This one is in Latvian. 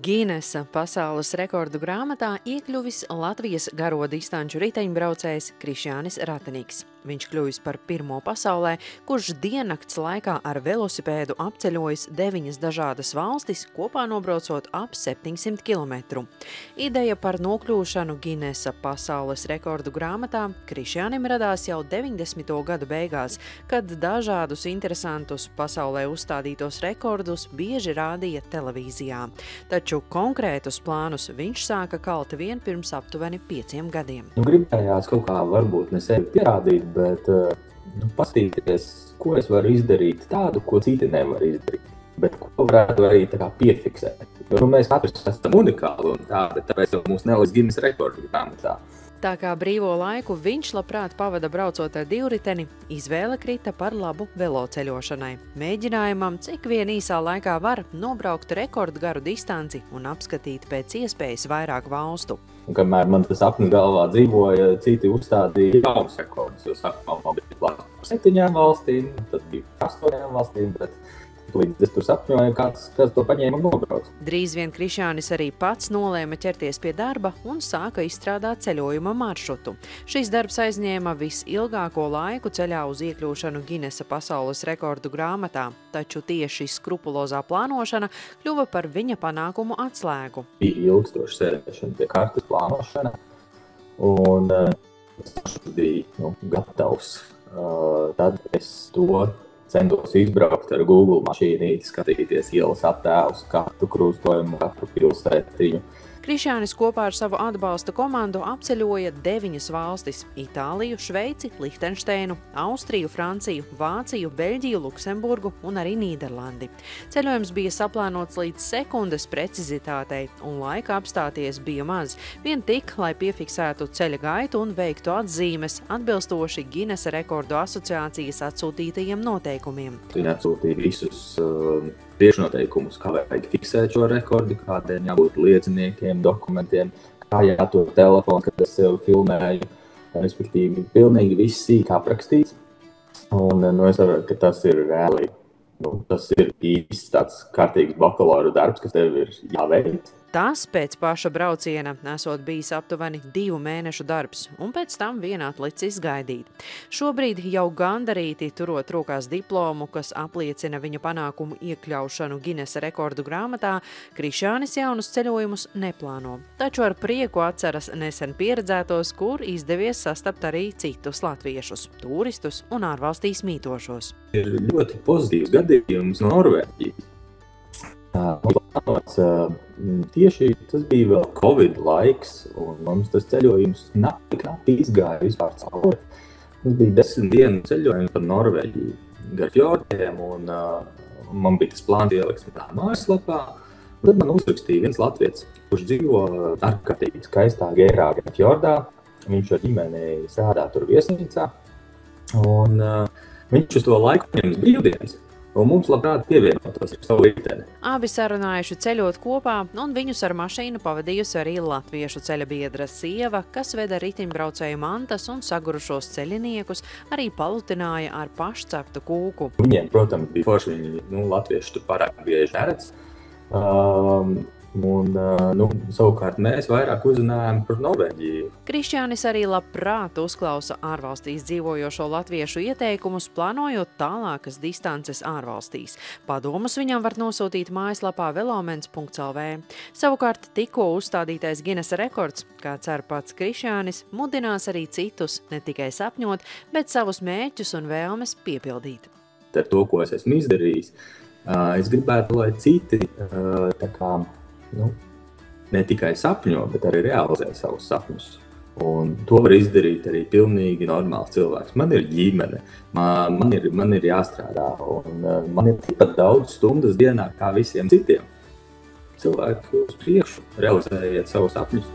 Ginesa pasaules rekordu grāmatā iekļuvis Latvijas garo distanču riteņbraucējs Krišjānis Rateniks. Viņš kļuvis par pirmo pasaulē, kurš diennakts laikā ar velosipēdu apceļojis 9 dažādas valstis, kopā nobraucot ap 700 km. Ideja par nokļūšanu Ginesa pasaules rekordu grāmatā Krišjānim radās jau 90. gadu beigās, kad dažādus interesantus pasaulē uzstādītos rekordus bieži rādīja televīzijā. Taču konkrētus plānus viņš sāka kalt vien pirms aptuveni 5 gadiem. Gribējās kaut kā varbūt ne sevi pierādīt, bet paskatīties, ko es varu izdarīt tādu, ko citi nevar izdarīt, bet ko varētu arī tā kā piefiksēt. Jo mēs katrs esam unikāli un tāpēc jau mūs neliks Ginesa rekordu grāmatā. Tā kā brīvo laiku viņš labprāt pavada braucot ar divriteni, izvēle krita par labu veloceļošanai. Mēģinājumam, cik vien īsā laikā var nobraukt rekordgaru distanci un apskatīt pēc iespējas vairāk valstu. Un kamēr man tas sapnis galvā dzīvoja, citi uzstādīja jaunas rekordus, jo sākumā bija plāns par 7 valstīm, tad bija 8 valstīm, bet līdz es tur sapņoju, kāds to paņēma un nobrauc. Drīz vien Krišjānis arī pats nolēma ķerties pie darba un sāka izstrādāt ceļojuma maršrutu. Šis darbs aizņēma visilgāko laiku ceļā uz iekļūšanu Ginesa pasaules rekordu grāmatā, taču tieši skrupulozā plānošana kļuva par viņa panākumu atslēgu. Bija ilgstoša sēdēšana pie kartes plānošana, un tas bija gatavs. Tad es to centos izbraukt ar Google mašīnīti, skatīties ielas attēlus, katru krūstojumu, katru pilsētiņu. Krišjānis kopā ar savu atbalsta komandu apceļoja 9 valstis – Itāliju, Šveici, Lihtenšteinu, Austriju, Franciju, Vāciju, Beļģiju, Luksemburgu un arī Nīderlandi. Ceļojums bija saplānots līdz sekundes precizitātei, un laika apstāties bija maz. Vien tik, lai piefiksētu ceļa gaitu un veiktu atzīmes atbilstoši Ginesa rekordu asociācijas atsūtītajiem noteikumiem. Viņi atsūtīja visus priekšnoteikumus, kā vajag fiksēt šo rekordu, kādiem jābūt lieciniekiem, dokumentiem, kā jātur telefonu, kad es sevi filmēju, respektīvi pilnīgi viss sīk aprakstīts. Un es saprotu, ka tas ir reāli, tas ir īsts tāds kārtīgs bakalaura darbs, kas tev ir jāveic. Tas pēc paša brauciena esot bijis aptuveni 2 mēnešu darbs, un pēc tam vien atlicis gaidīt. Šobrīd jau gandarīti turot rokās diplomu, kas apliecina viņa panākumu iekļaušanu Ginesa rekordu grāmatā, Krišjānis jaunus ceļojumus neplāno. Taču ar prieku atceras nesen pieredzētos, kur izdevies sastapt arī citus latviešus, turistus un ārvalstīs mītošos. Ir ļoti pozitīvs gadījums no Norvēģijas. Tieši tas bija vēl Covid laiks, un mums tas ceļojums knapi izgāja vispār cauri. Mums bija 10 dienu ceļojums par Norvēģiju, gar fjordiem, un man bija tas plāns ielikt mājaslapā. Tad man uzrakstīja viens latvietis, kurš dzīvo ārkārtīgi skaistā Geirāga fjordā. Viņš ar ģimeni strādā tur viesnīcā, un viņš uz to laiku ņems brīvdienas. Un mums labprāt pievienotos ar savu riteni. Abi sarunājuši ceļot kopā, un viņus ar mašīnu pavadījusi arī latviešu ceļa biedra sieva, kas veda riteņbraucēju mantas un sagurušos ceļiniekus, arī palutināja ar pašceptu kūku. Viņiem, protams, bija forši, viņi latvieši tur pārāk bieži neredz. Savukārt mēs vairāk uzzinājām par Norvēģiju. Krišjānis arī labprāt uzklausa ārvalstīs dzīvojošo latviešu ieteikumus, plānojot tālākas distances ārvalstīs. Padomus viņam var nosūtīt mājaslapā velomens.lv. Savukārt tikko uzstādītais Ginesa rekords, kā cer pats Krišjānis, mudinās arī citus ne tikai sapņot, bet savus mērķus un vēlmes piepildīt. Ar to, ko es esmu izdarījis, es gribētu, lai citi ne tikai sapņo, bet arī realizē savus sapņus. Un to var izdarīt arī pilnīgi normāls cilvēks. Man ir ģimene, man ir jāstrādā, un man ir tikpat daudz stundas dienā kā visiem citiem. Cilvēki uz priekšu, realizējiet savus sapņus.